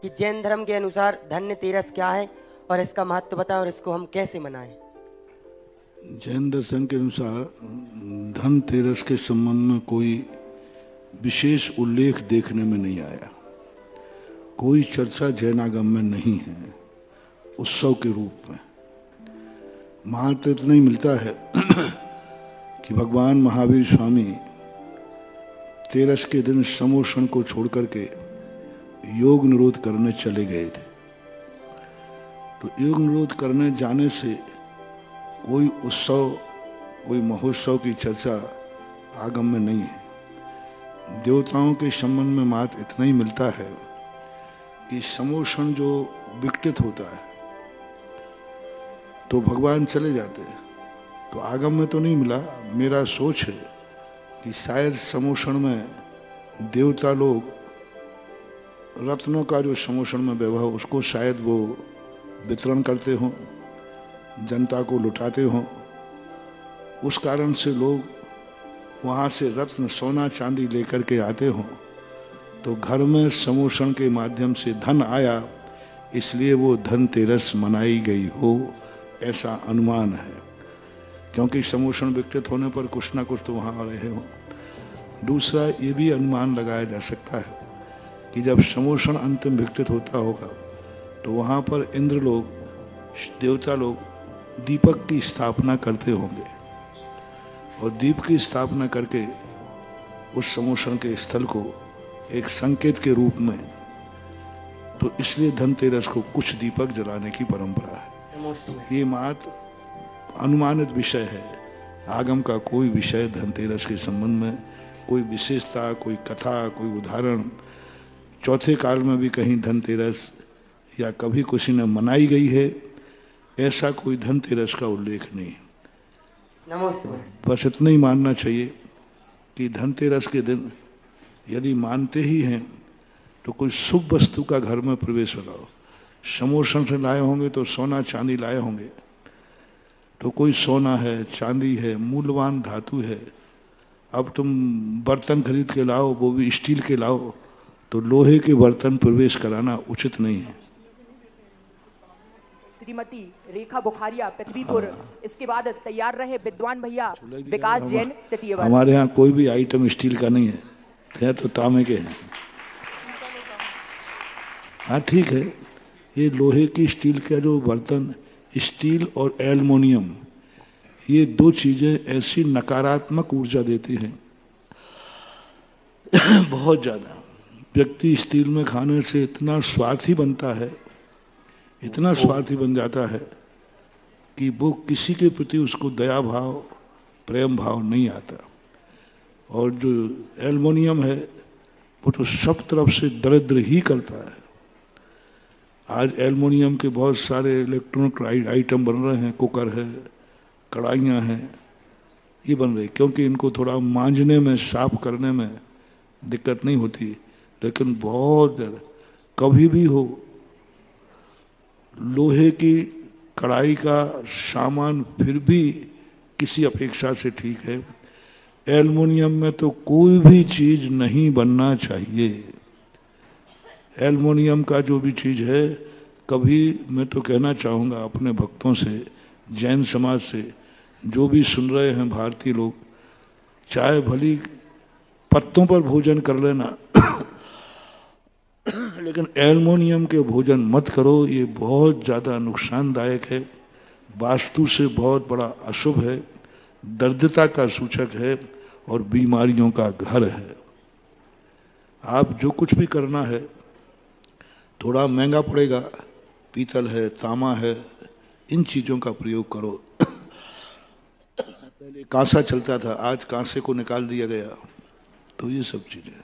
कि जैन धर्म के अनुसार धनतेरस क्या है और इसका महत्व बताएं और इसको हम कैसे मनाएं। जैन दर्शन के अनुसार धनतेरस के संबंध में कोई विशेष उल्लेख देखने में नहीं आया। कोई चर्चा जैनागम में नहीं है उत्सव के रूप में। महत्व इतना ही मिलता है कि भगवान महावीर स्वामी तेरस के दिन समोषण को छोड़कर के योग निरोध करने चले गए थे। तो योग निरोध करने जाने से कोई उत्सव, कोई महोत्सव की चर्चा आगम में नहीं है। देवताओं के संबंध में मात्र इतना ही मिलता है कि समोषण जो विकटित होता है तो भगवान चले जाते हैं। तो आगम में तो नहीं मिला। मेरा सोच है कि शायद समोषण में देवता लोग रत्नों का जो समोषण में वैभव उसको शायद वो वितरण करते हों, जनता को लुटाते हों। उस कारण से लोग वहाँ से रत्न सोना चांदी लेकर के आते हों। तो घर में समोषण के माध्यम से धन आया, इसलिए वो धनतेरस मनाई गई हो, ऐसा अनुमान है। क्योंकि समोषण विकटित होने पर कुछ ना कुछ तो वहाँ रहे हो। दूसरा ये भी अनुमान लगाया जा सकता है कि जब समोषण अंतिम विकटित होता होगा तो वहाँ पर इंद्र लोग, देवता लोग दीपक की स्थापना करते होंगे और दीप की स्थापना करके उस समोषण के स्थल को एक संकेत के रूप में, तो इसलिए धनतेरस को कुछ दीपक जलाने की परंपरा है। ये मात्र अनुमानित विषय है। आगम का कोई विषय धनतेरस के संबंध में, कोई विशेषता, कोई कथा, कोई उदाहरण चौथे काल में भी कहीं धनतेरस या कभी किसी ने मनाई गई है, ऐसा कोई धनतेरस का उल्लेख नहीं। बस इतना ही मानना चाहिए कि धनतेरस के दिन यदि मानते ही हैं तो कोई शुभ वस्तु का घर में प्रवेश लगाओ। समोषण से लाए होंगे तो सोना चांदी लाए होंगे, तो कोई सोना है, चांदी है, मूल्यवान धातु है। अब तुम बर्तन खरीद के लाओ, वो भी स्टील के लाओ, तो लोहे के बर्तन प्रवेश कराना उचित नहीं है। श्रीमती रेखा बुखारिया पृथ्वीपुर। इसके बाद तैयार रहे विद्वान भैया विकास जैन तृतीय वर्ष। हमारे यहाँ कोई भी आइटम स्टील का नहीं है, तो तांबे के हैं। हाँ ठीक है, ये लोहे की स्टील का जो बर्तन, स्टील और एल्युमिनियम, ये दो चीजें ऐसी नकारात्मक ऊर्जा देती हैं बहुत ज्यादा। व्यक्ति स्टील में खाने से इतना स्वार्थी बनता है, इतना स्वार्थी बन जाता है कि वो किसी के प्रति उसको दया भाव, प्रेम भाव नहीं आता। और जो एल्युमिनियम है वो तो सब तरफ से दरिद्र ही करता है। आज एल्युमिनियम के बहुत सारे इलेक्ट्रॉनिक आइटम बन रहे हैं, कुकर है, कढ़ाइयाँ हैं, ये बन रही क्योंकि इनको थोड़ा मांजने में, साफ करने में दिक्कत नहीं होती। लेकिन बहुत कभी भी हो, लोहे की कढ़ाई का सामान फिर भी किसी अपेक्षा से ठीक है। एल्युमिनियम में तो कोई भी चीज नहीं बनना चाहिए। एल्युमिनियम का जो भी चीज है, कभी मैं तो कहना चाहूँगा अपने भक्तों से, जैन समाज से, जो भी सुन रहे हैं भारतीय लोग, चाहे भली पत्तों पर भोजन कर लेना लेकिन एल्युमिनियम के भोजन मत करो। ये बहुत ज़्यादा नुकसानदायक है, वास्तु से बहुत बड़ा अशुभ है, दरिद्रता का सूचक है और बीमारियों का घर है। आप जो कुछ भी करना है थोड़ा महंगा पड़ेगा, पीतल है, तांबा है, इन चीज़ों का प्रयोग करो। पहले कांसा चलता था, आज कांसे को निकाल दिया गया। तो ये सब चीज़ें